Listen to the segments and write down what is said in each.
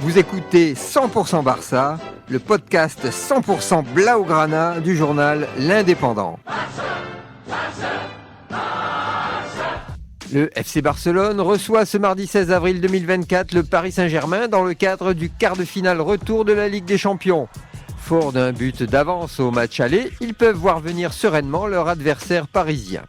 Vous écoutez 100% Barça, le podcast 100% Blaugrana du journal L'Indépendant. Le FC Barcelone reçoit ce mardi 16 avril 2024 le Paris Saint-Germain dans le cadre du quart de finale retour de la Ligue des Champions. Forts d'un but d'avance au match aller, ils peuvent voir venir sereinement leur adversaire parisien.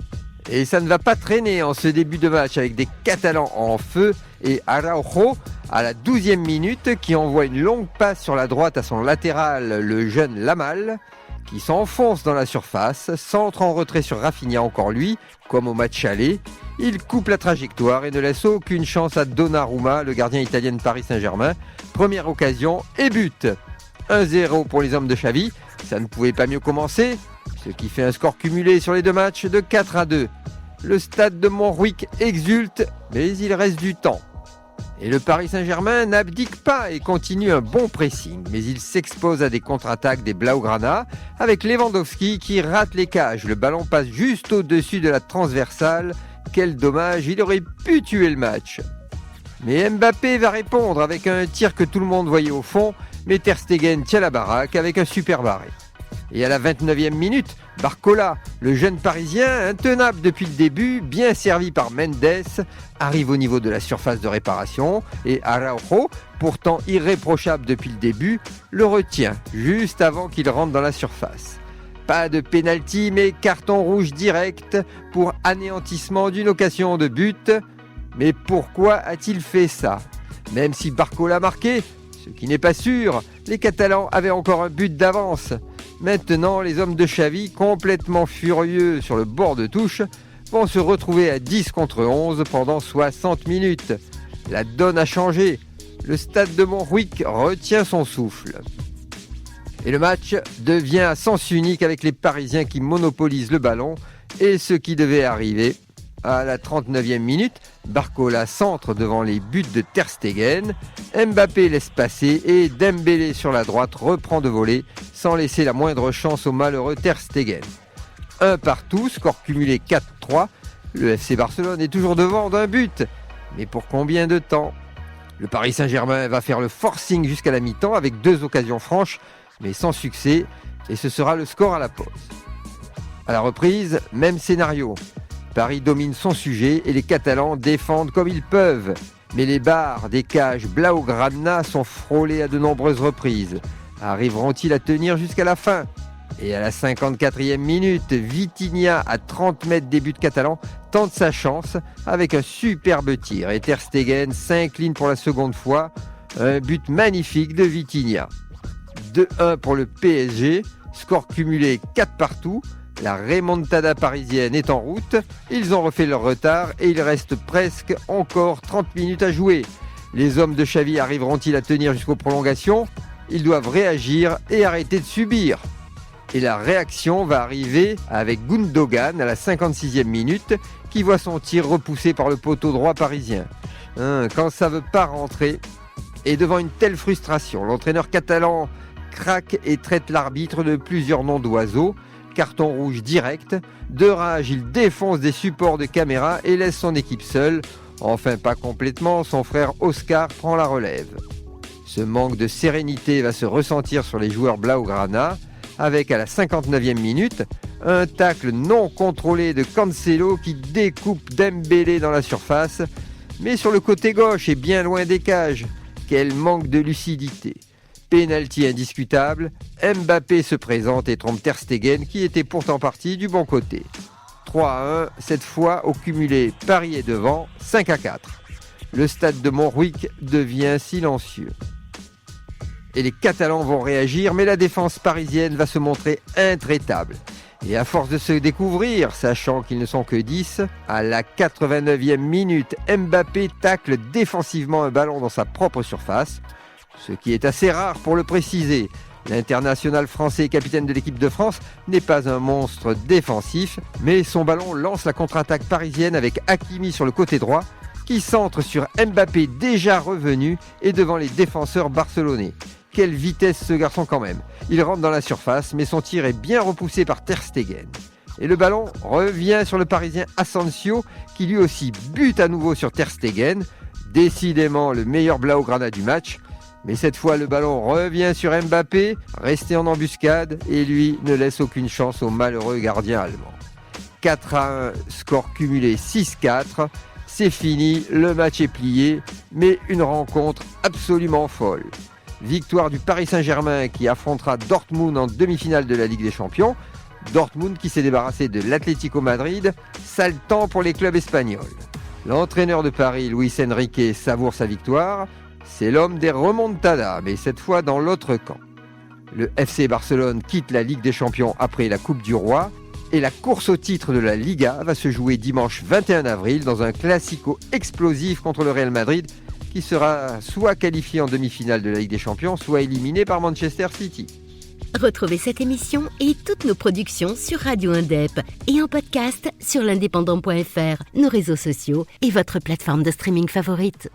Et ça ne va pas traîner en ce début de match avec des Catalans en feu et Araujo à la 12e minute qui envoie une longue passe sur la droite à son latéral, le jeune Lamal, qui s'enfonce dans la surface, centre en retrait sur Rafinha encore lui, comme au match aller. Il coupe la trajectoire et ne laisse aucune chance à Donnarumma, le gardien italien de Paris Saint-Germain. Première occasion et but. 1-0 pour les hommes de Xavi, ça ne pouvait pas mieux commencer, ce qui fait un score cumulé sur les deux matchs de 4-2. Le stade de Montjuïc exulte, mais il reste du temps. Et le Paris Saint-Germain n'abdique pas et continue un bon pressing, mais il s'expose à des contre-attaques des Blaugrana avec Lewandowski qui rate les cages. Le ballon passe juste au-dessus de la transversale. Quel dommage, il aurait pu tuer le match. Mais Mbappé va répondre avec un tir que tout le monde voyait au fond, mais Ter Stegen tient la baraque avec un super barré. Et à la 29e minute, Barcola, le jeune Parisien, intenable depuis le début, bien servi par Mendes, arrive au niveau de la surface de réparation et Araujo, pourtant irréprochable depuis le début, le retient juste avant qu'il rentre dans la surface. Pas de pénalty, mais carton rouge direct pour anéantissement d'une occasion de but. Mais pourquoi a-t-il fait ça ? Même si Barcola marquait, ce qui n'est pas sûr, les Catalans avaient encore un but d'avance. Maintenant, les hommes de Xavi, complètement furieux sur le bord de touche, vont se retrouver à 10 contre 11 pendant 60 minutes. La donne a changé. Le stade de Montjuïc retient son souffle. Et le match devient à sens unique avec les Parisiens qui monopolisent le ballon et ce qui devait arriver. À la 39e minute, Barcola centre devant les buts de Ter Stegen. Mbappé laisse passer et Dembélé sur la droite reprend de volée sans laisser la moindre chance au malheureux Ter Stegen. 1 partout, score cumulé 4-3. Le FC Barcelone est toujours devant d'un but. Mais pour combien de temps ? Le Paris Saint-Germain va faire le forcing jusqu'à la mi-temps avec 2 occasions franches, mais sans succès, et ce sera le score à la pause. À la reprise, même scénario. Paris domine son sujet et les Catalans défendent comme ils peuvent. Mais les barres des cages Blaugrana sont frôlées à de nombreuses reprises. Arriveront-ils à tenir jusqu'à la fin ? Et à la 54e minute, Vitinha, à 30 mètres des buts catalans, tente sa chance avec un superbe tir. Et Ter Stegen s'incline pour la seconde fois. Un but magnifique de Vitinha. 2-1 pour le PSG, score cumulé 4 partout. La remontada parisienne est en route, ils ont refait leur retard et il reste presque encore 30 minutes à jouer. Les hommes de Xavi arriveront-ils à tenir jusqu'aux prolongations ? Ils doivent réagir et arrêter de subir. Et la réaction va arriver avec Gundogan à la 56e minute qui voit son tir repoussé par le poteau droit parisien. Quand ça ne veut pas rentrer, et devant une telle frustration, l'entraîneur catalan craque et traite l'arbitre de plusieurs noms d'oiseaux. Carton rouge direct. De rage, il défonce des supports de caméra et laisse son équipe seule. Enfin, pas complètement, son frère Oscar prend la relève. Ce manque de sérénité va se ressentir sur les joueurs Blaugrana, avec à la 59e minute, un tacle non contrôlé de Cancelo qui découpe Dembélé dans la surface, mais sur le côté gauche et bien loin des cages. Quel manque de lucidité. Pénalty indiscutable, Mbappé se présente et trompe Ter Stegen qui était pourtant parti du bon côté. 3-1, cette fois au cumulé, Paris est devant, 5-4. Le stade de Montjuïc devient silencieux. Et les Catalans vont réagir, mais la défense parisienne va se montrer intraitable. Et à force de se découvrir, sachant qu'ils ne sont que 10, à la 89e minute, Mbappé tacle défensivement un ballon dans sa propre surface, ce qui est assez rare pour le préciser. L'international français et capitaine de l'équipe de France n'est pas un monstre défensif, mais son ballon lance la contre-attaque parisienne avec Hakimi sur le côté droit, qui centre sur Mbappé déjà revenu et devant les défenseurs barcelonais. Quelle vitesse ce garçon quand même. Il rentre dans la surface, mais son tir est bien repoussé par Ter Stegen. Et le ballon revient sur le Parisien Asensio, qui lui aussi bute à nouveau sur Ter Stegen. Décidément le meilleur Blaugrana du match. Mais cette fois, le ballon revient sur Mbappé, resté en embuscade, et lui ne laisse aucune chance au malheureux gardien allemand. 4-1, score cumulé 6-4. C'est fini, le match est plié, mais une rencontre absolument folle. Victoire du Paris Saint-Germain qui affrontera Dortmund en demi-finale de la Ligue des Champions. Dortmund qui s'est débarrassé de l'Atlético Madrid, sale temps pour les clubs espagnols. L'entraîneur de Paris, Luis Enrique, savoure sa victoire. C'est l'homme des remontadas, mais cette fois dans l'autre camp. Le FC Barcelone quitte la Ligue des Champions après la Coupe du Roi. Et la course au titre de la Liga va se jouer dimanche 21 avril dans un classico explosif contre le Real Madrid qui sera soit qualifié en demi-finale de la Ligue des Champions, soit éliminé par Manchester City. Retrouvez cette émission et toutes nos productions sur Radio Indep et en podcast sur l'indépendant.fr, nos réseaux sociaux et votre plateforme de streaming favorite.